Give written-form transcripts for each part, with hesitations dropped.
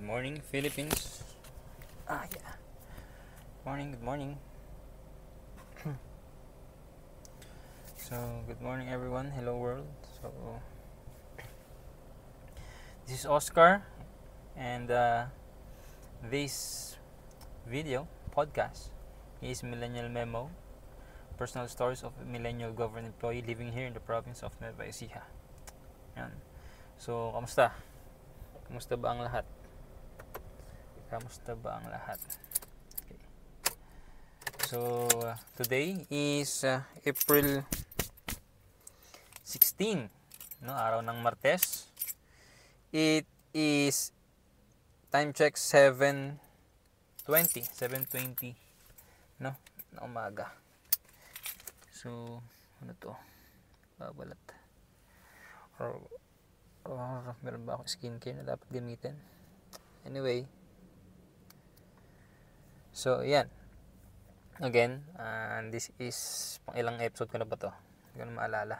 Good morning, Philippines. Yeah. Good morning. So, good morning, everyone. Hello, world. So, this is Oscar, and this video podcast is Millennial Memo, personal stories of a millennial government employee living here in the province of Nueva Ecija. Yan. So, kamusta? Kamusta ba ang lahat? Okay. So, today is April 16, no? Araw ng Martes. It is time check 7:20, no? Na umaga. So, ano to? Babalat. Meron ba akong skincare na dapat gamitin? Anyway, so yan. Again, this is pang ilang episode ko na ba to? Hindi ko na maalala.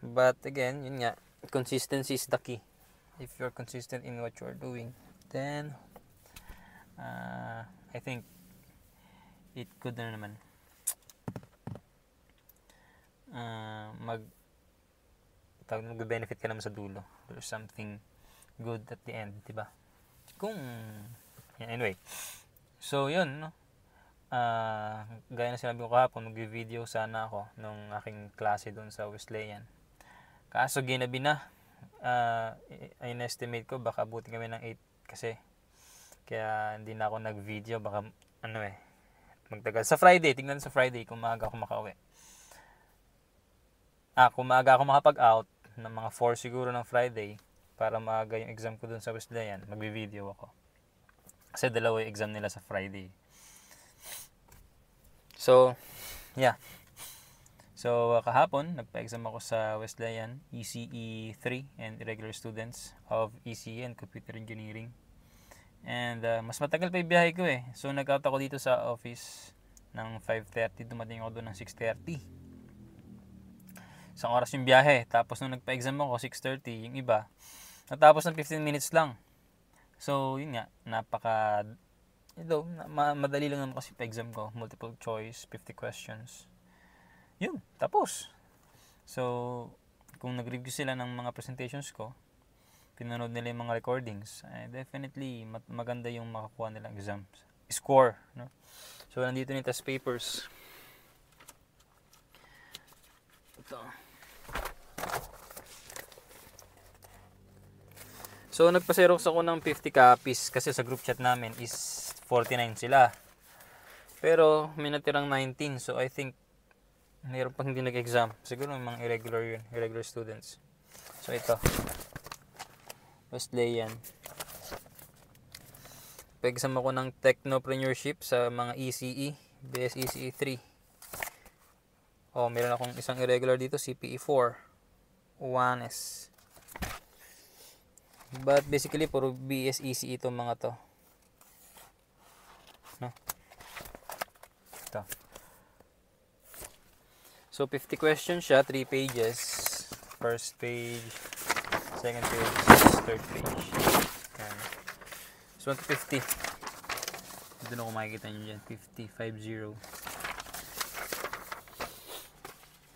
But again, yun nga, consistency is the key. If you're consistent in what you're doing, then I think it could na naman mag-benefit ka naman sa dulo. There's something good at the end, diba? Anyway, so yun, no? Gaya na sinabi ko kahapon, mag-video sana ako nung aking klase doon sa Wesleyan. Kaso ginabi na. In-estimate ko baka abutin kami ng 8 kasi. Kaya hindi na ako nag-video, baka magtagal. Sa Friday, tingnan sa Friday kung maaga ako makauwi. Kung maaga ako makapag-out ng mga 4 siguro ng Friday para maaga yung exam ko doon sa Wesleyan, magbi-video ako. Kasi dalawa yung exam nila sa Friday. So, yeah. So, kahapon, nagpa-exam ako sa Wesleyan, ECE 3 and irregular students of ECE and Computer Engineering. And mas matagal pa yung biyahe ko eh. So, nag-out ako dito sa office ng 5:30. Dumating ako doon ng 6:30. Isang oras yung biyahe. Tapos nung nagpa-exam ako, 6:30, yung iba, natapos ng 15 minutes lang. So, yun nga, madali lang naman kasi pa-exam ko. Multiple choice, 50 questions. Yun, tapos. So, kung nag-review sila ng mga presentations ko, pinanood nila yung mga recordings, definitely maganda yung makakuha nilang exam score, no? So, nandito yung test papers. Ito. So, nagpa-xerox ako ng 50 copies kasi sa group chat namin is 49 sila. Pero, may natirang 19. So, I think, mayroon pang hindi nag-exam. Siguro may mga irregular students. So, ito. Wesleyan. Pag-exam ako ng Technopreneurship sa mga ECE. BS ECE 3. Meron akong isang irregular dito, CPE 4. 1S. But basically, puro BS ECE itong mga to. No? Ito. So, 50 questions siya, 3 pages. First page, second page, third page. Yan. So, 1 to 50. Ito na kung makikita nyo dyan. 50, 5-0.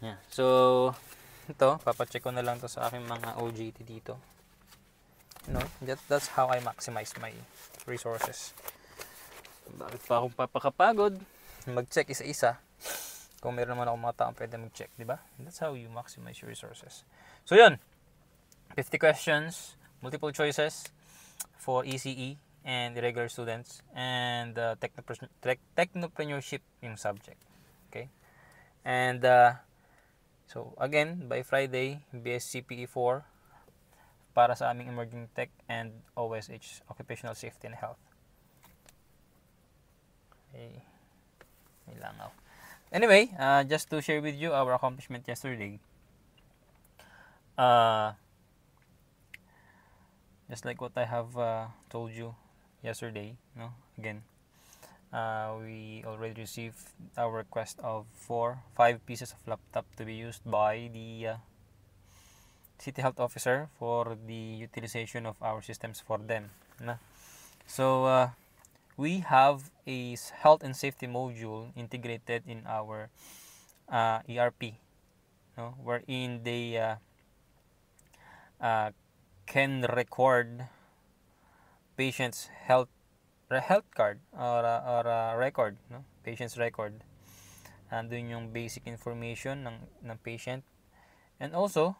Yeah. So, ito, papacheck ko na lang to sa aking mga OJT dito. That's how I maximize my resources. Bakit pa akong papakapagod? Mag-check isa-isa. Kung meron naman akong mga taong pwede mag-check, di ba? That's how you maximize your resources. So, yun. 50 questions, multiple choices for ECE and irregular students, and technopreneurship yung subject. Okay? And, so, again, by Friday, BSCPE 4 para sa aming emerging tech and OSH, Occupational Safety and Health. Okay. May langaw. Anyway, just to share with you our accomplishment yesterday. Just like what I have told you yesterday, no? Again, we already received our request of 5 pieces of laptop to be used by the city health officer for the utilization of our systems for them. No? So we have a health and safety module integrated in our ERP, no? Wherein they can record patient's health card or record, no? Patient's record. Andun yung basic information ng patient. And also,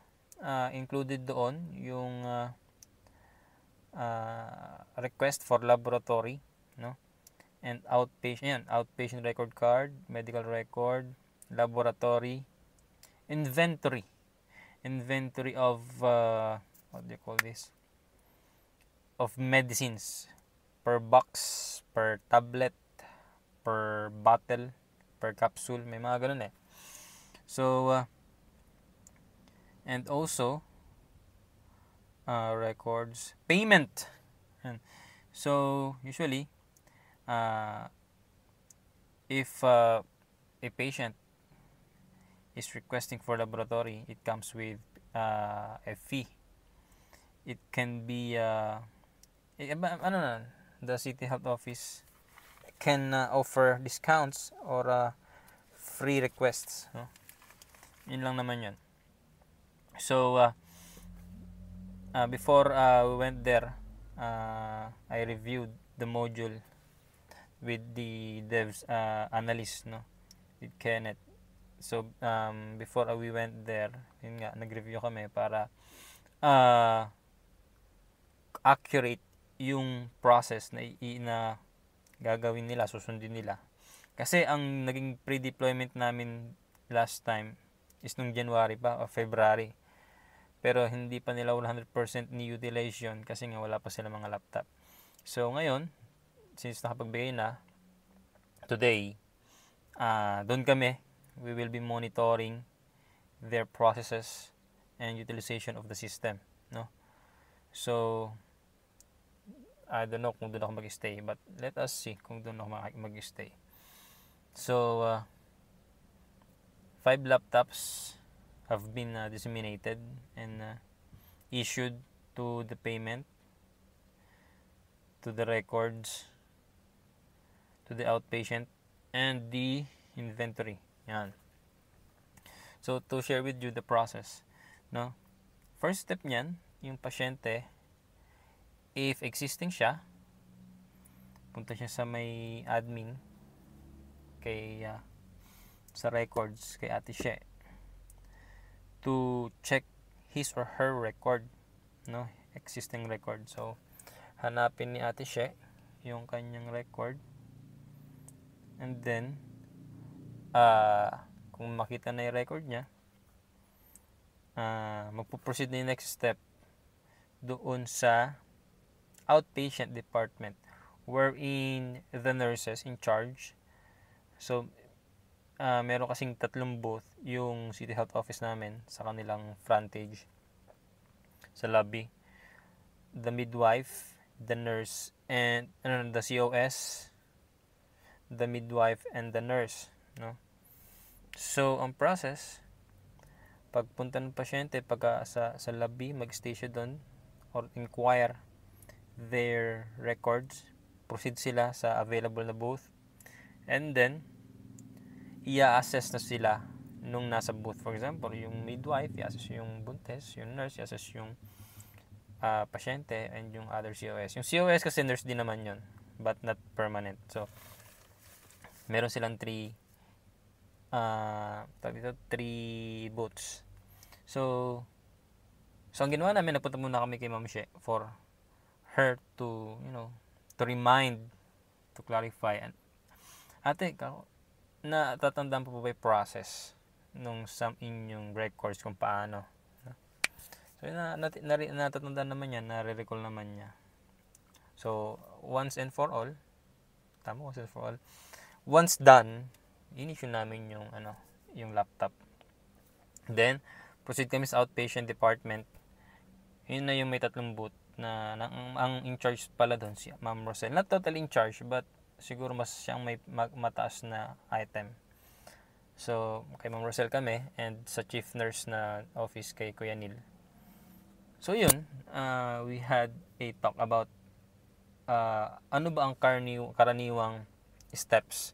included doon yung request for laboratory, no? And outpatient record card, medical record, laboratory, inventory of what do you call this? Of medicines per box, per tablet, per bottle, per capsule, may mga ganun eh. So and also records payment. So usually if a patient is requesting for laboratory, it comes with a fee. It can be the city health office can offer discounts or free requests, no? Yun lang naman yun. So before we went there, I reviewed the module with the devs analyst, no, with Kenneth. So before we went there, yun nga, nag-review kami para accurate yung process na gagawin nila, susundin nila. Kasi ang naging pre-deployment namin last time is nung January pa o February. Pero hindi pa nila 100% ni-utilize yun kasi nga wala pa sila mga laptop. So ngayon, since nakapagbigay na, today, doon kami, we will be monitoring their processes and utilization of the system, no? So I don't know kung doon ako mag-stay, but let us see kung doon ako mag-stay. So 5 laptops have been disseminated and issued to the payment, to the records, to the outpatient, and the inventory. Yan. So to share with you the process, no? First step niyan, yung pasyente, if existing siya, punta siya sa may admin kay sa records kay Ate She to check his or her record, no, existing record. So hanapin ni Ate She yung kanyang record, and then kung makita na yung record niya, magpo-proceed na yung next step doon sa outpatient department wherein the nurses in charge. So meron kasing 3 booth yung city health office namin sa kanilang frontage sa lobby. The midwife, the nurse, and the COS, the midwife, and the nurse, no? So ang process, pagpunta ng pasyente sa lobby, mag-stay siya doon or inquire their records, proceed sila sa available na booth, and then i-assess na sila nung nasa booth. For example, yung midwife, i-assess yung buntes, yung nurse, i-assess yung pasyente, and yung other COS. Yung COS kasi nurse din naman yun, but not permanent. So meron silang 3 booths. So ang ginawa namin, napunta muna kami kay Ma'am She for her to, to remind, to clarify. And ate, natatandaan po ba yung process nung sa inyong records kung paano? So natatandaan naman yan, nare-recall naman niya. So once and for all, once done, in-issue namin yung laptop. Then proceed kami sa outpatient department. Yun na yung may 3 booth na ang in charge pala doon si Ma'am Rosel. Not totally in charge, but siguro mas siyang may mataas na item. So kay Ma'am Rosel kami, and sa chief nurse na office kay Kuya Neil. So yun, we had a talk about ano ba ang karaniwang steps.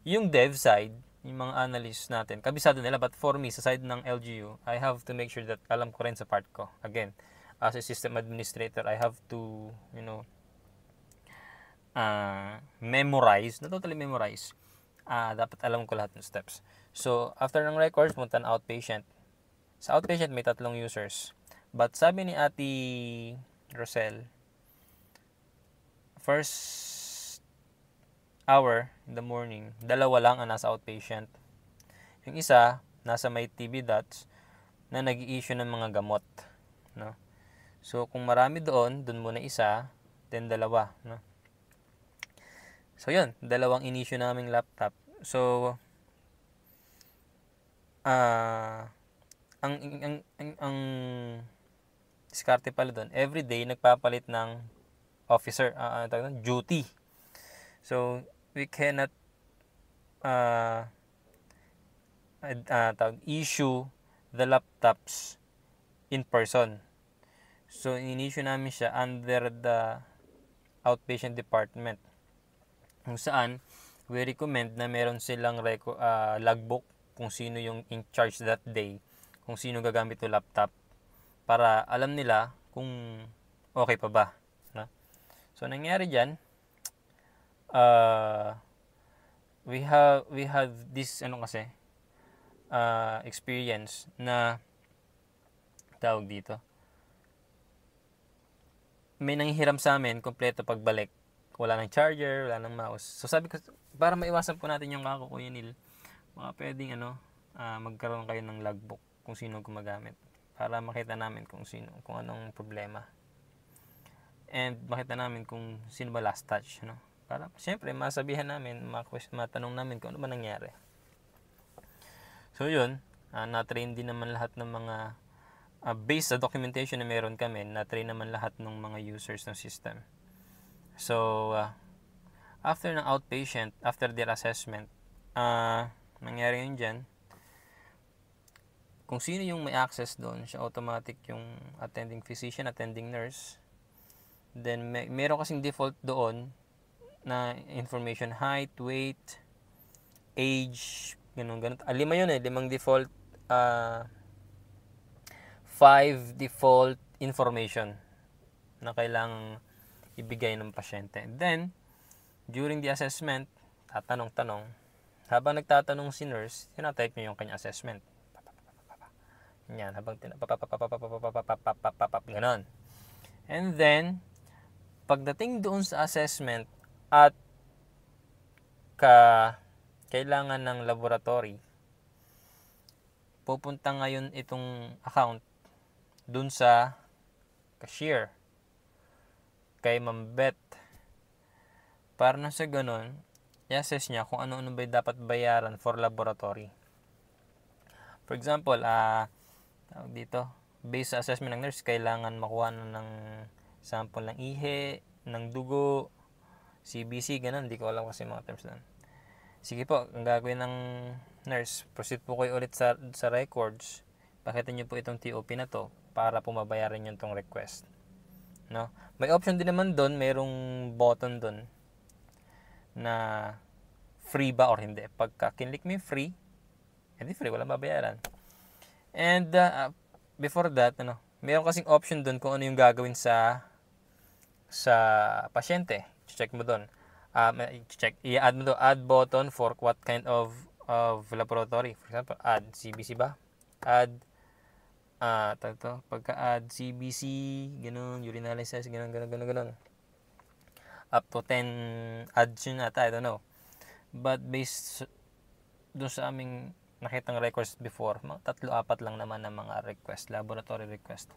Yung dev side, yung mga analysts natin, kabisado nila. But for me, sa side ng LGU, I have to make sure that alam ko rin sa part ko. Again, as a system administrator, I have to, memorize, not totally memorize. Dapat alam ko lahat ng steps. So, after ng records, punta na outpatient. Sa outpatient, may 3 users. But sabi ni Ate Rosel, first hour in the morning, 2 lang ang nasa outpatient. Yung isa, nasa may TB dots na nag-i-issue ng mga gamot. No? So, kung marami doon muna isa, then 2. No? So, yun. 2 in-issue naming laptop. So, ang diskarte pala doon, everyday nagpapalit ng officer, duty. So, we cannot issue the laptops in person. So, in-issue namin siya under the outpatient department. Kung saan, we recommend na meron silang logbook kung sino yung in charge that day, kung sino gagamit yung laptop, para alam nila kung okay pa ba. No? So, nangyari dyan, we have this experience na tawag dito, may nanghihiram sa amin kompleto pagbalik, wala ng charger, wala ng mouse. So sabi ko, para maiwasan po natin yung kako Kuya Neil, mga pwedeng magkaroon kayo ng logbook kung sino gumagamit, para makita namin kung anong problema, and makita namin kung sino ba last touch, no? Para siyempre masabihan namin, matanong namin kung ano ba nangyari. So yun, na-train din naman lahat ng mga based sa documentation na meron kami, na-train naman lahat ng mga users ng system. So after ng outpatient, after their assessment, nangyari yun dyan, kung sino yung may access doon, siya automatic yung attending physician, attending nurse. Then meron kasing default doon na information, height, weight, age, ganun. 5 yun 5 default 5 default information na kailangang ibigay ng pasyente. And then, during the assessment, tatanong-tanong. Habang nagtatanong si nurse, tinatype niya yung kanya assessment. Yan, habang ganon. And then, pagdating doon sa assessment at kailangan ng laboratory, pupunta ngayon itong account dun sa cashier, kay Ma'am Beth, para na sa ganun, i-assess niya kung ano-ano ba dapat bayaran for laboratory. For example, tawag dito, based sa assessment ng nurse, kailangan makuha na ng sample ng ihi, ng dugo, CBC, ganun. Hindi ko alam kasi mga terms doon. Sige po, ang gagawin ng nurse, proceed po kayo ulit sa records. Pakita nyo po itong TOP na to para po mabayaran nyo itong request. No? May option din naman doon, mayroong button doon na free ba or hindi. Pagka kinlik mo yung free, hindi free, walang babayaran. And before that, mayroon kasing option doon kung ano yung gagawin sa pasyente. Check mo doon. I-add mo doon, add button for what kind of laboratory. For example, add CBC ba? Add pagka-add CBC, ganun, urinalysis, ganun. Up to 10 ads yun ata, I don't know. But based doon sa aming nakitang records before, mga 3-4 lang naman ng mga request, laboratory request.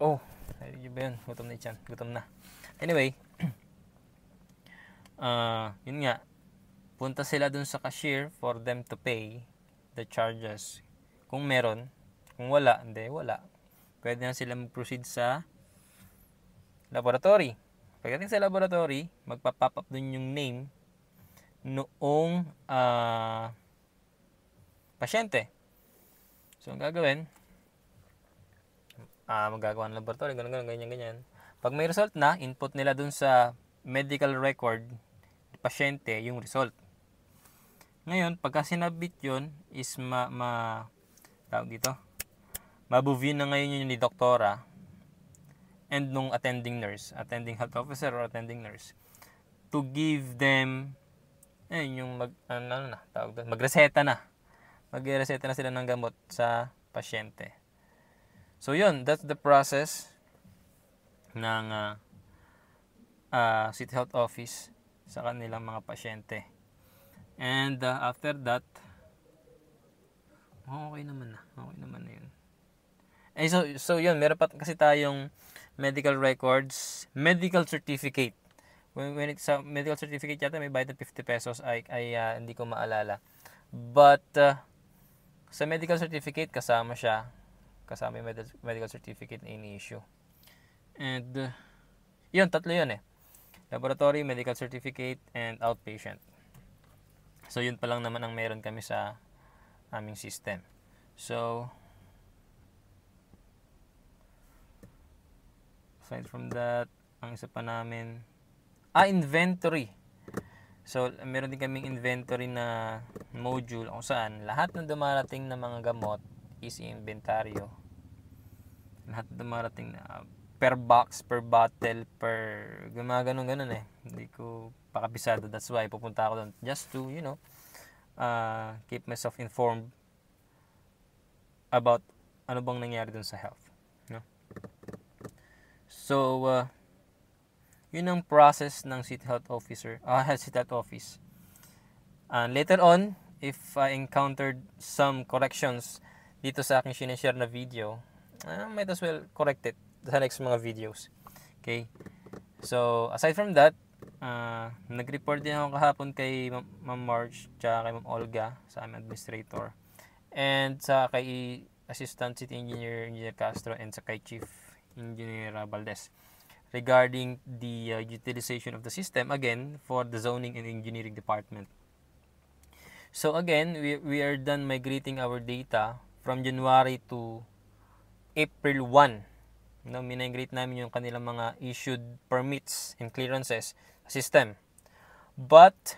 Oh, ayun ba yun? Gutom na yan. Gutom na. Anyway, yun nga, punta sila dun sa cashier for them to pay the charges. Kung meron, kung wala, hindi, wala. Pwede na sila mag-proceed sa laboratory. Pagdating sa laboratory, magpa-pop up dun yung name noong pasyente. So, ang gagawin, magagawa ng laboratory, ganyan. Pag may result na, input nila dun sa medical record pasyente yung result. Ngayon, pagka sinabit yun, is tawag dito, mabuview na ngayon yun ni doktora and nung attending health officer or attending nurse, to give them, yung magreseta na. Magreseta na sila ng gamot sa pasyente. So yun, that's the process ng City Health Office sa kanilang mga pasyente. And after that, okay naman na yun. So yun, meron pa kasi tayong medical records, medical certificate. When it's a medical certificate yata may bayad ng 50 pesos ay hindi ko maalala. But sa medical certificate kasama yung medical certificate na ini-issue. And yun, tatlo yun laboratory, medical certificate, and outpatient. So yun pa lang naman ang meron kami sa aming system. So aside from that, ang isa pa namin inventory. So meron din kaming inventory na module kung saan lahat ng dumarating na mga gamot is inventaryo. Lahat ng dumarating na per box, per bottle, per ganun hindi ko pakabisado. That's why pupunta ako doon just to keep myself informed about ano bang nangyari doon sa health, no? So yun ang process ng City Health Officer, City Health Office. Later on, if I encountered some corrections dito sa aking sinishare na video, might as well correct it sa next mga videos. Okay? So, aside from that, nag-report din ako kahapon kay Ma'am Marge tsaka kay Ma'am Olga sa aming administrator, and sa kay Assistant City Engineer Castro, and sa kay Chief Engineer Valdez regarding the utilization of the system again for the zoning and engineering department. So again, we are done migrating our data from January to April 1. Minigrate namin yung kanilang mga issued permits and clearances sa system. But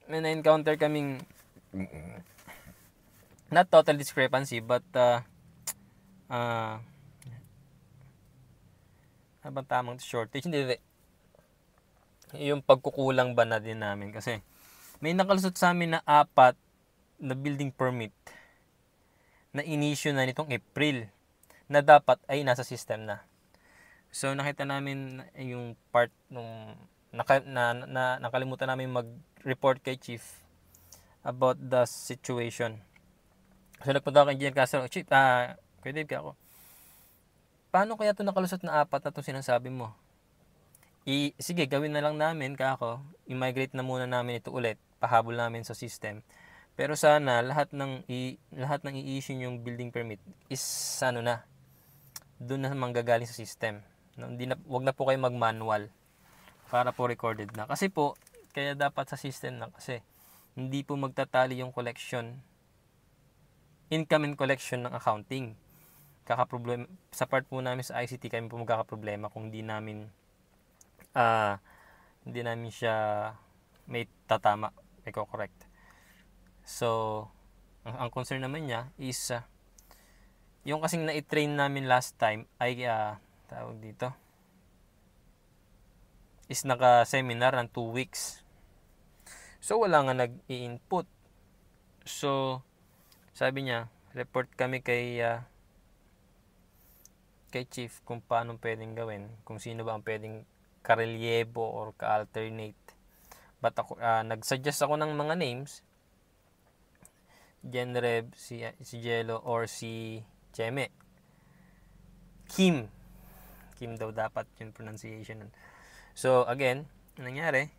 may na-encounter kaming not total discrepancy, but ano bang tamang shortage? Hindi. Yung pagkukulang ba na din namin kasi may nakalusot sa amin na 4 na building permit na in-issue na nitong April na dapat ay nasa system na. So nakita namin yung part nung nakalimutan namin mag-report kay Chief about the situation. So nagpunta ako kay Engineer Castro, Chief, Kuya Dave, ako, paano kaya ito nakalusot na 4 na itong sinasabi mo? Sige, gawin na lang namin, i-migrate na muna namin ito ulit, pahabol namin sa system. Pero sana lahat ng i-issue yung building permit is doon na manggagaling sa system. Wag na po kayo mag-manual para po recorded na. Kasi po, kaya dapat sa system na kasi hindi po magtatali yung income and collection ng accounting. Kakaproblema sa part po namin sa ICT, kami po magkakaproblema kung hindi namin siya may tatama, may correct. So, ang concern naman niya is yung kasing na-train namin last time ay tawag dito is naka-seminar ng 2 weeks. So, wala nga nag-i-input. So, sabi niya, report kami kay Chief kung paano pwedeng gawin, kung sino ba ang pwedeng karelyebo or ka-alternate. But ako, nag-suggest ako ng mga names, Genreb, si Jello, or si Cheme. Kim daw dapat yung pronunciation. So again, nangyari,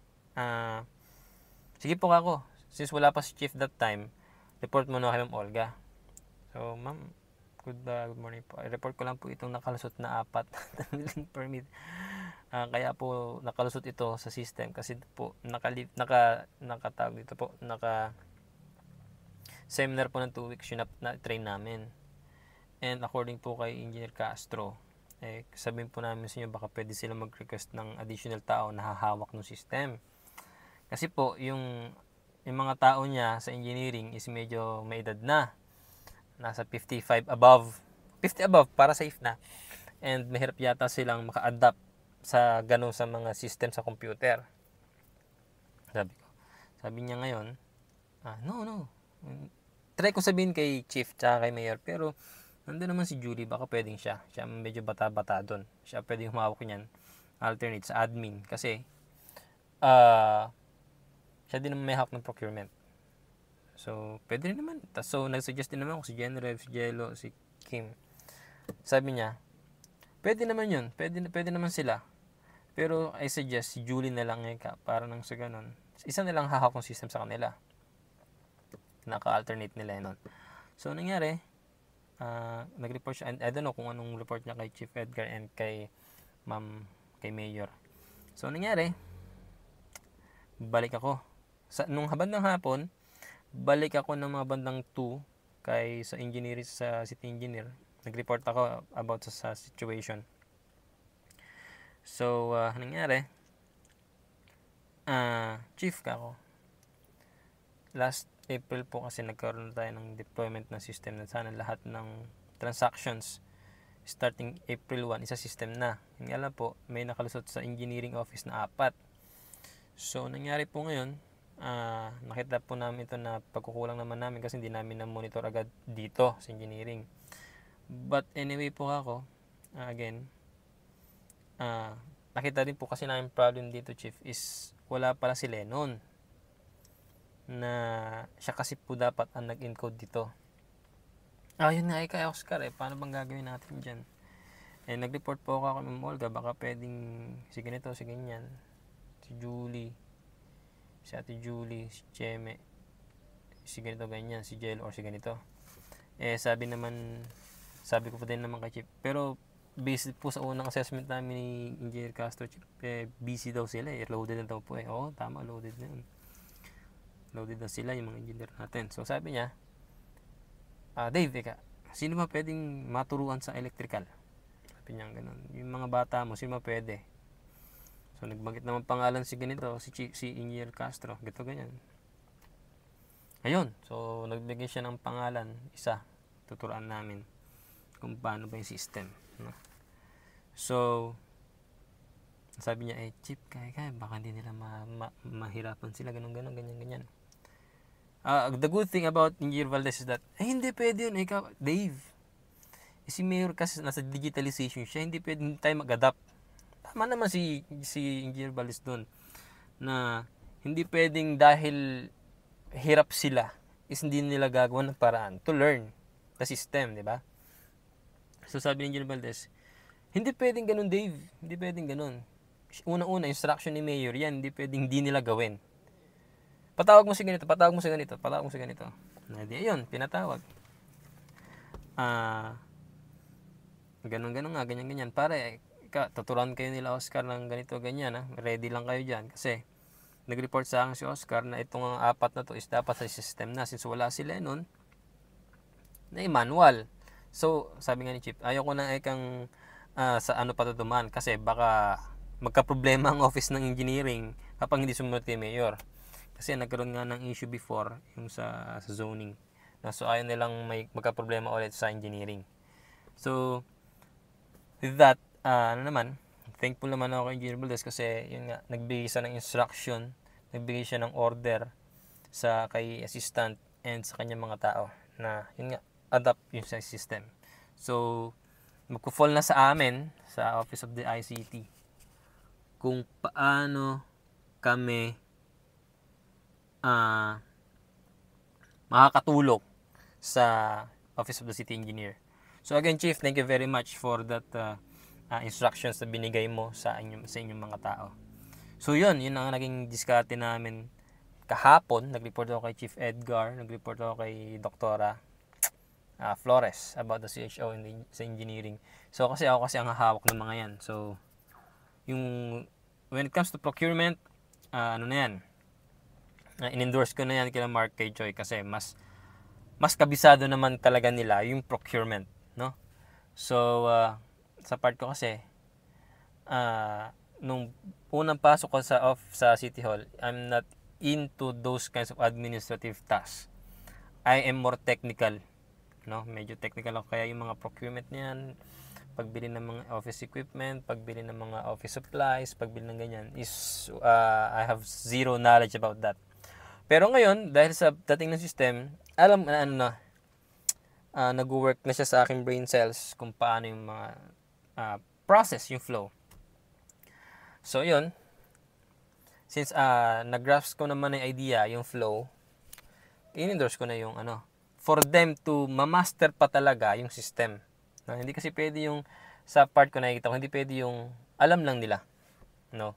sige po ako, since wala pa si Chief that time, report mo na kay Ma'am Olga. So ma'am, good morning po. I-report ko lang po itong nakalusot na 4 na building permit. Kaya po nakalusot ito sa system kasi po nakatawag dito po, seminar po ng 2 weeks yun na train namin. And according po kay Engineer Castro, sabihin po namin sa inyo baka pwede sila mag-request ng additional tao na hahawak ng system. Kasi po, yung mga tao niya sa engineering is medyo may edad na. Nasa 55 above. 50 above para safe na. And mahirap yata silang maka-adapt sa ganun sa mga system sa computer. Sabi ko. Sabi niya ngayon, no. Try ko sabihin kay Chief tsaka kay Mayor, pero nandun naman si Julie, baka pwedeng siya. Siya medyo bata-bata doon. Siya pwedeng humawak niyan. Alternate sa admin. Kasi, siya din naman may hawak ng procurement. So, pwede rin naman. So, nag-suggest din naman ako si General, si Jello, si Kim. Sabi niya, pwede naman yun. Pwede naman sila. Pero, I suggest si Julie na lang ngayon para nang sa ganun. Isa na lang hahawak ng system sa kanila. Naka-alternate nila yun. So, nangyari, nag-report siya, and I don't know kung anong report niya kay Chief Edgar and kay Mayor. So, nangyari, balik ako. Nung bandang hapon, balik ako ng mga bandang 2 sa engineering, sa city engineer. Nag-report ako about sa situation. So, nangyari, Chief ka ako. Last April po kasi nagkaroon tayo ng deployment ng system na sana lahat ng transactions starting April 1 isa system na. Yung alam po, may nakalusot sa engineering office na 4. So, nangyari po ngayon, nakita po namin ito na pagkukulang naman namin kasi hindi namin na-monitor agad dito sa engineering. But anyway po ako, again, nakita din po kasi namin problem dito, Chief, is wala pala si Lennon. Na siya kasi po dapat ang nag-encode dito. Yun nga kay Oscar paano bang gagawin natin dyan? Nag-report po ako kay Ma'am Olga, baka pwedeng si ganito, si ganyan, si Julie, si Ate Julie, si Cheme, si ganito ganyan, si Jello or si ganito. Sabi ko pa din naman kay Chip, pero based po sa unang assessment namin ni Engineer Castro, Chip, busy daw sila loaded na daw po Oo, tama, loaded na yun. Loaded na sila yung mga engineer natin. So sabi niya, Dave, sino ba pwedeng maturuan sa electrical? Sabi niya ganun. Yung mga bata mo, sino ba pwede? So nagbanggit naman pangalan si ganito, si Engineer Castro, gito ganyan. Ayun, so nagbigay siya ng pangalan, isa, tuturuan namin kung paano ba yung system. No? So, sabi niya, Chip, kaya, baka hindi nila mahirapan sila, ganyan. The good thing about Engineer Valdez is that, hindi pwede yun, ikaw, Dave. Si Mayor kasi nasa digitalization siya, hindi pwede tayo mag-adapt. Tama naman si Engineer Valdez doon, na hindi pwedeng dahil hirap sila, is hindi nila gagawa ng paraan to learn the system, di ba? So sabi ni Engineer Valdez, hindi pwedeng ganun, Dave. Hindi pwedeng ganun. Una-una, instruction ni Mayor, yan, hindi pwedeng hindi nila gawin. Patawag mo si ganito. Ayun, pinatawag. Ganun nga, ganyan. Pare, tuturuan kayo nila Oscar ng ganito, ganyan. Ready lang kayo dyan. Kasi, nag-report sa akin si Oscar na itong 4 na to is dapat sa system na. Since wala sila nun, na manual. So, sabi nga ni Chip, ayoko na ikang sa ano patutuman. Kasi baka magka-problema ang office ng engineering kapag hindi sumunod kay Mayor. Kasi nagkaroon nga ng issue before yung sa zoning. So ayaw nilang may magka-problema ulit sa engineering. So with that, thankful naman ako kay Engineer Valdez kasi yun nga, nagbigay siya ng instruction, nagbigay siya ng order sa kay assistant and sa kanyang mga tao na yun nga, adapt yung sa system. So magpo-fall na sa amin sa Office of the ICT kung paano kami makakatulong sa Office of the City Engineer. So again, Chief, thank you very much for that instructions na binigay mo sa inyong mga tao. So yun ang naging diskarte namin kahapon. Nag-report ako kay Chief Edgar, nag-report ako kay Doktora Flores about the CHO sa engineering. So kasi ako ang hahawak ng mga yan. So when it comes to procurement, in-endorse ko na yan kila Mark, kay Joy kasi mas kabisado naman talaga nila yung procurement, no? So, sa part ko kasi, nung unang pasok ko sa City Hall, I'm not into those kinds of administrative tasks. I am more technical, no? Medyo technical ako, kaya yung mga procurement niyan, pagbili ng mga office equipment, pagbili ng mga office supplies, pagbili ng ganyan is I have zero knowledge about that. Pero ngayon, dahil sa dating ng system, alam na ano na, nag-work na siya sa aking brain cells kung paano yung mga process, yung flow. So, yun. Since nag-grasp ko naman yung idea, yung flow, in-endorse ko na yung for them to ma-master pa talaga yung system. No? Hindi kasi pwede yung, sa part ko nakikita ko, hindi pwede yung alam lang nila. No?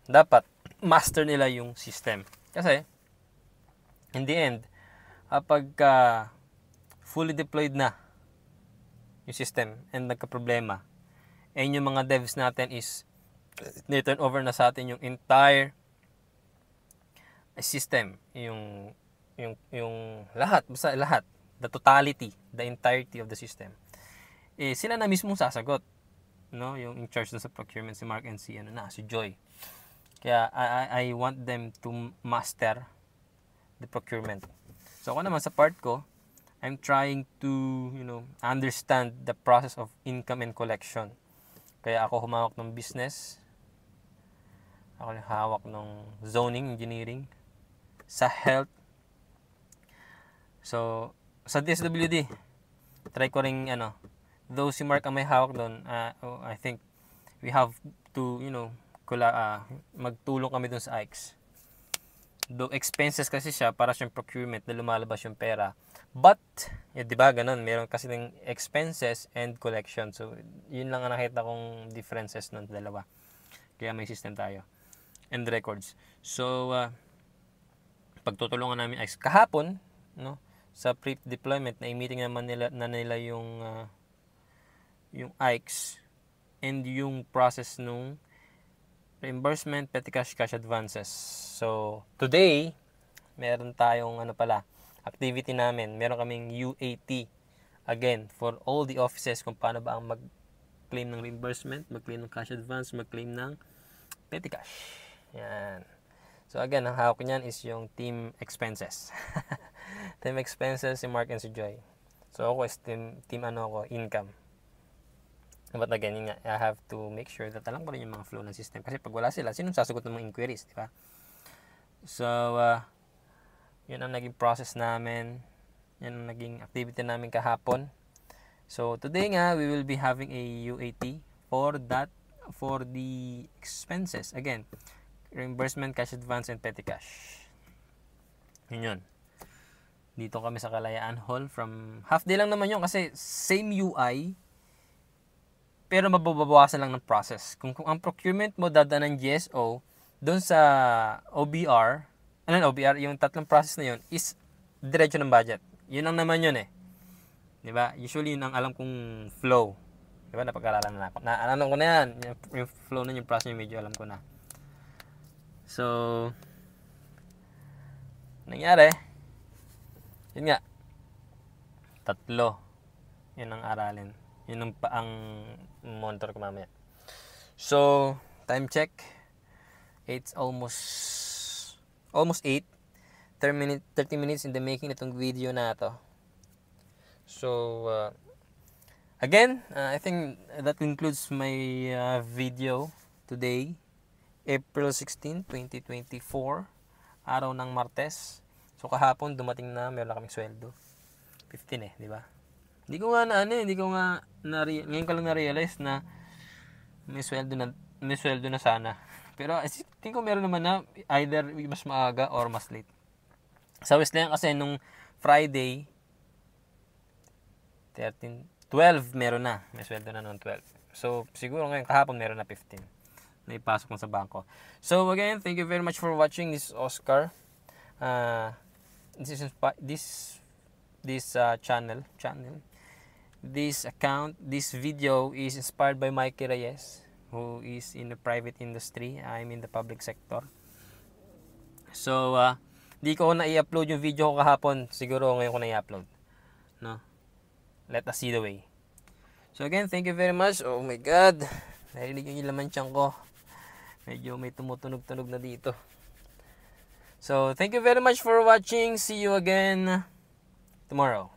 Dapat, master nila yung system. Kasi, in the end, kapag fully deployed na yung system and nagka-problema, and yung mga devs natin is ni-turn over na sa atin yung entire system, yung lahat, basta lahat, the totality, the entirety of the system, sila na mismong sasagot, no? Yung in charge sa procurement, si Mark and si Joy. Kaya I want them to master the procurement. So ako naman sa part ko, I'm trying to, understand the process of income and collection. Kaya ako humawak ng business. Ako hawak ng zoning, engineering, sa health. So, sa DSWD, try ko ring, though si Mark ang may hawak doon, I think we have to, magtulong kami doon sa IKES. Though expenses kasi siya, para siyang procurement na lumalabas yung pera. But, di ba, ganun, meron kasi ng expenses and collection. So, yun lang ang nakita kong differences ng dalawa. Kaya may system tayo. And records. So, pagtutulungan namin IKES kahapon, no, sa pre-deployment, na i-meeting naman nila yung IKES and yung process nung reimbursement, petty cash advances. So, today, meron tayong activity namin. Meron kaming UAT. Again, for all the offices, kung paano ba ang mag-claim ng reimbursement, mag-claim ng cash advance, mag-claim ng petty cash. Yan. So, again, ang hawak niyan is yung team expenses. Team expenses, si Mark and si Joy. So, ako is team income. But again, I have to make sure that alam ko rin yung mga flow ng system. Kasi pag wala sila, sinong sasagot ng mga inquiries, di ba? So, yun ang naging process namin. Yan ang naging activity namin kahapon. So, today nga, we will be having a UAT for the expenses. Again, reimbursement, cash advance, and petty cash. Yun. Dito kami sa Kalayaan Hall from half day lang naman yun kasi same UI, pero mababawasan lang ng process. Kung ang procurement mo dadaan ng GSO, doon sa OBR, OBR, yung tatlong process na yun is diretso ng budget. Yun lang naman yun eh. Diba? Usually yun ang alam kong flow. Diba? Napag-aralan na ako. Alam ko na yan. Yung flow na yung process yung medyo alam ko na. So, nangyari, yun nga, 3. Yun ang aralin. Yun ang monitor ko mamaya. So, time check. It's almost 8. 30 minutes in the making itong video na to. So, again, I think that concludes my video today. April 16, 2024. Araw ng Martes. So, kahapon dumating na, meron kaming sweldo. 15 di ba? Hindi ko nga ngayon ko lang na-realize na may sweldo na sana. Pero tingin ko meron naman na either mas maaga or mas late. Sa Wesleyan kasi nung Friday 12 meron na. May sweldo na noong 12. So siguro ngayon kahapon meron na 15. Na ipasok mo sa bangko. So again, thank you very much for watching. This is Oscar. This channel. This video is inspired by Mikey Reyes, who is in the private industry. I'm in the public sector. So, di ko na i-upload yung video ko kahapon. Siguro ngayon ko na i-upload. No? Let us see the way. So again, thank you very much. Oh my God. Narinig yung laman tiyan ko. Medyo may tumutunog-tunog na dito. So, thank you very much for watching. See you again tomorrow.